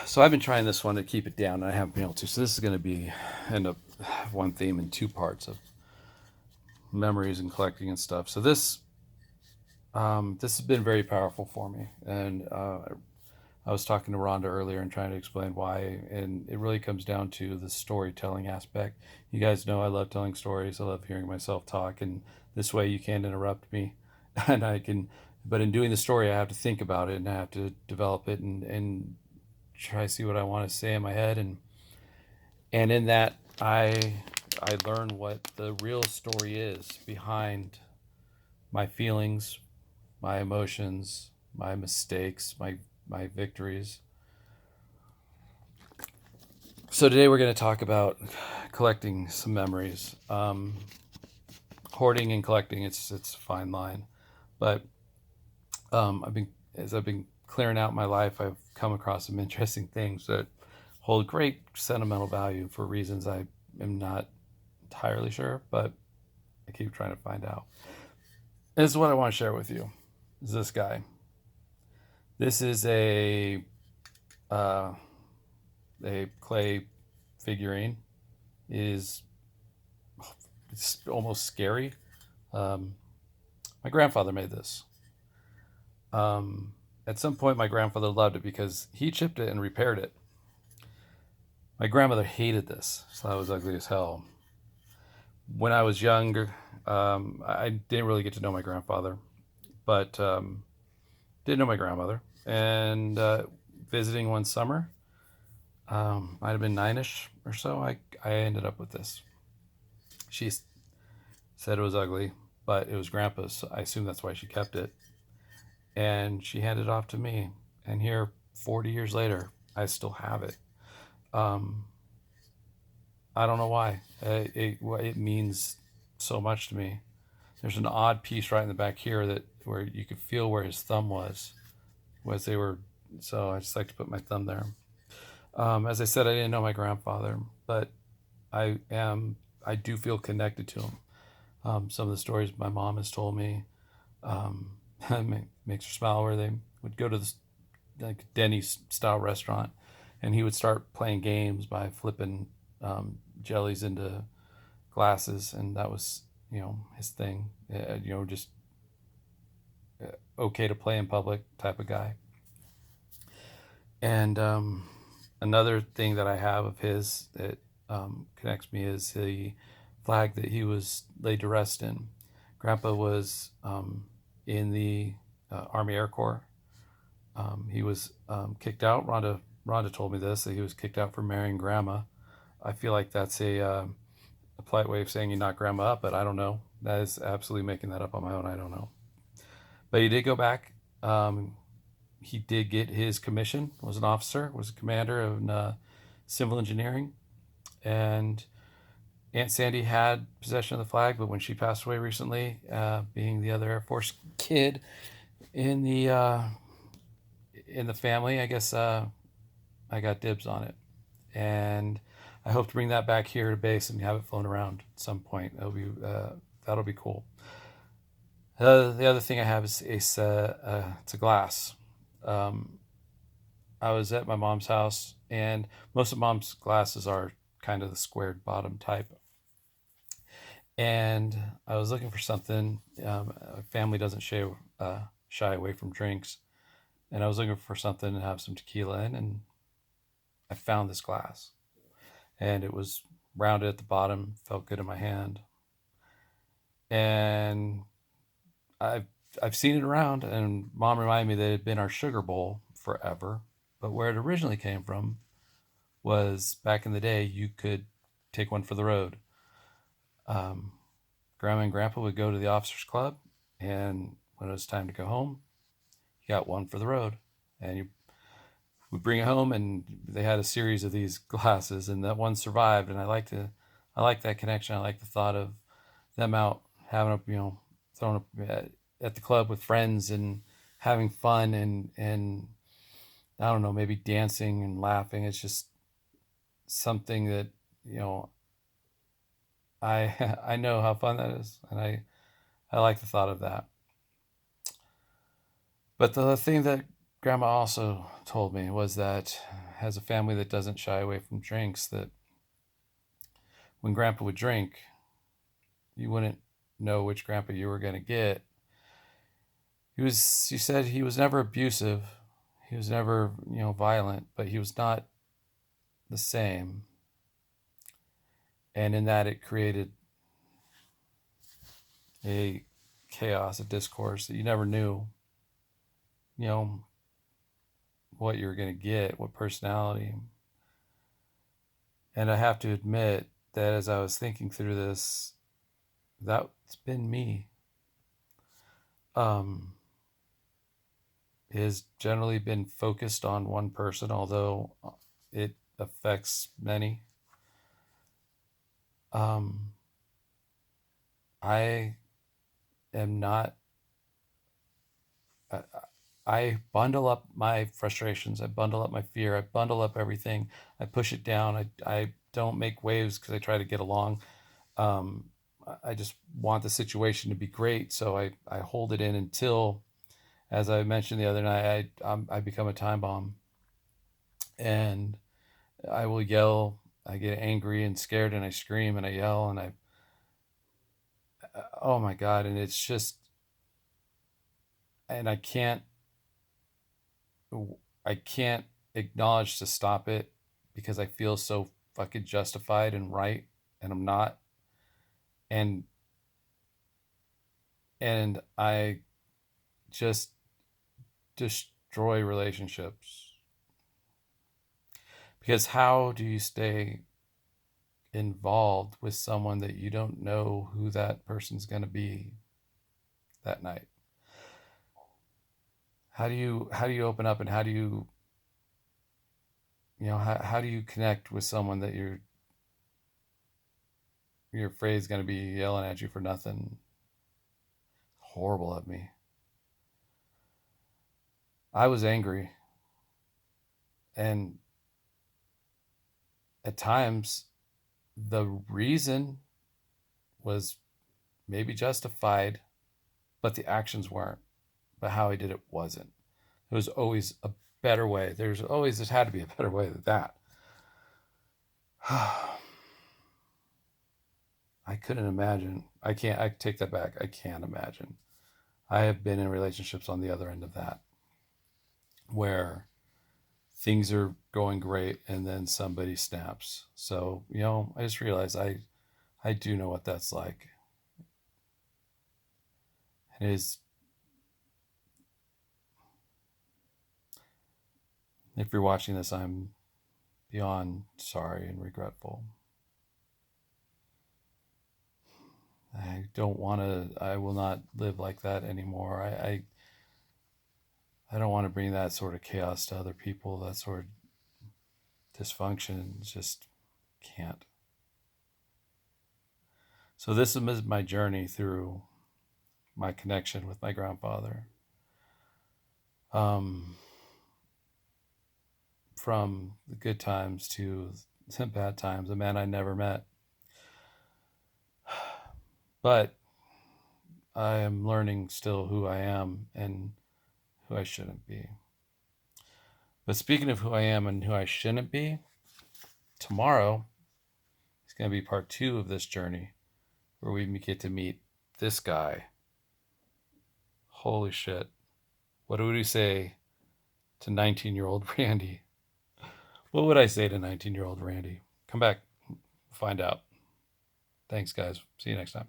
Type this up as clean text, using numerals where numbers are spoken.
So I've been trying this one to keep it down, and I haven't been able to. So this is going to be end up one theme in two parts of memories and collecting and stuff. So this has been very powerful for me, and I was talking to Rhonda earlier and trying to explain why, and it really comes down to the storytelling aspect. You guys know I love telling stories. I love hearing myself talk, and this way you can't interrupt me, and I can. But in doing the story, I have to think about it and I have to develop it and try to see what I want to say in my head, and in that I learn what the real story is behind my feelings, my emotions, my mistakes, my victories. So today we're going to talk about collecting some memories. Hoarding and collecting, it's a fine line, but as I've been clearing out my life, I've come across some interesting things that hold great sentimental value for reasons I am not entirely sure, but I keep trying to find out. This is what I want to share with you. Is this guy? This is uh, a clay figurine. Is It's almost scary. Um, my grandfather made this. At some point, my grandfather loved it because he chipped it and repaired it. My grandmother hated this, so that was ugly as hell. When I was younger, I didn't really get to know my grandfather, but did know my grandmother. And visiting one summer, might have been 9ish or so, I ended up with this. She said it was ugly, but it was Grandpa's. So I assume that's why she kept it. And she handed it off to me. And here, 40 years later, I still have it. Um, I don't know why. It means so much to me. There's an odd piece right in the back here that where you could feel where his thumb was they were. So I just like to put my thumb there. As I said, I didn't know my grandfather, but I am. I do feel connected to him. Some of the stories my mom has told me um, makes her smile. Where they would go to this like Denny's style restaurant, and he would start playing games by flipping jellies into glasses, and that was his thing. Just okay to play in public type of guy. And another thing that I have of his that connects me is the flag that he was laid to rest in. Grandpa was in the Army Air Corps. He was kicked out. Rhonda told me this, that he was kicked out for marrying grandma. I feel like that's a polite way of saying you knocked grandma up, but I don't know. That is absolutely making that up on my own. I don't know. But he did go back. He did get his commission, was an officer, was a commander of civil engineering. And Aunt Sandy had possession of the flag, but when she passed away recently, being the other Air Force kid in the family, I guess I got dibs on it. And I hope to bring that back here to base and have it flown around at some point. That'll be cool. The other thing I have is it's a glass. Um, I was at my mom's house, and most of mom's glasses are kind of the squared bottom type. And I was looking for something. Family doesn't shy away from drinks, and I was looking for something to have some tequila in, and I found this glass, and it was rounded at the bottom, felt good in my hand, and I've I've seen it around, and mom reminded me that it had been our sugar bowl forever, but where it originally came from was back in the day you could take one for the road. Um, Grandma and Grandpa would go to the officers club, and when it was time to go home, you got one for the road, and you would bring it home, and they had a series of these glasses, and that one survived, and I like that connection. I like the thought of them out having a throwing up at the club with friends and having fun and I don't know, maybe dancing and laughing. It's just something that you know I know how fun that is, and I like the thought of that. But the thing that Grandma also told me was that has a family that doesn't shy away from drinks, that when Grandpa would drink, you wouldn't know which Grandpa you were going to get. He said he was never abusive. He was never, violent, but he was not the same. And in that, it created a chaos, a discourse that you never knew, you know, what you were going to get, what personality. And I have to admit that as I was thinking through this, that's been me. It has generally been focused on one person, although it affects many. I am not. I bundle up my frustrations. I bundle up my fear. I bundle up everything. I push it down. I don't make waves because I try to get along. Um, I just want the situation to be great, so I hold it in until, as I mentioned the other night, I become a time bomb, and I will yell. I get angry and scared, and I scream and I yell and oh my God, and it's just, and I can't acknowledge to stop it because I feel so fucking justified and right, and I'm not, and I just destroy relationships. Because how do you stay involved with someone that you don't know who that person's going to be that night? How do you open up, and how do how do you connect with someone that you're afraid is going to be yelling at you for nothing? Horrible of me. I was angry, and at times the reason was maybe justified, but the actions weren't. But how he did it wasn't. There was always a better way. There had to be a better way than that. I couldn't imagine. I take that back. I can't imagine. I have been in relationships on the other end of that, where things are going great and then somebody snaps. So, I just realized I do know what that's like. It is, if you're watching this, I'm beyond sorry and regretful. I will not live like that anymore. I don't want to bring that sort of chaos to other people, that sort of dysfunction. Just can't. So this is my journey through my connection with my grandfather. From the good times to the bad times, a man I never met. But I am learning still who I am and who I shouldn't be. But speaking of who I am and who I shouldn't be, tomorrow is going to be part 2 of this journey, where we get to meet this guy. Holy shit. What would we say to 19-year-old Randy? What would I say to 19-year-old Randy? Come back, find out. Thanks, guys. See you next time.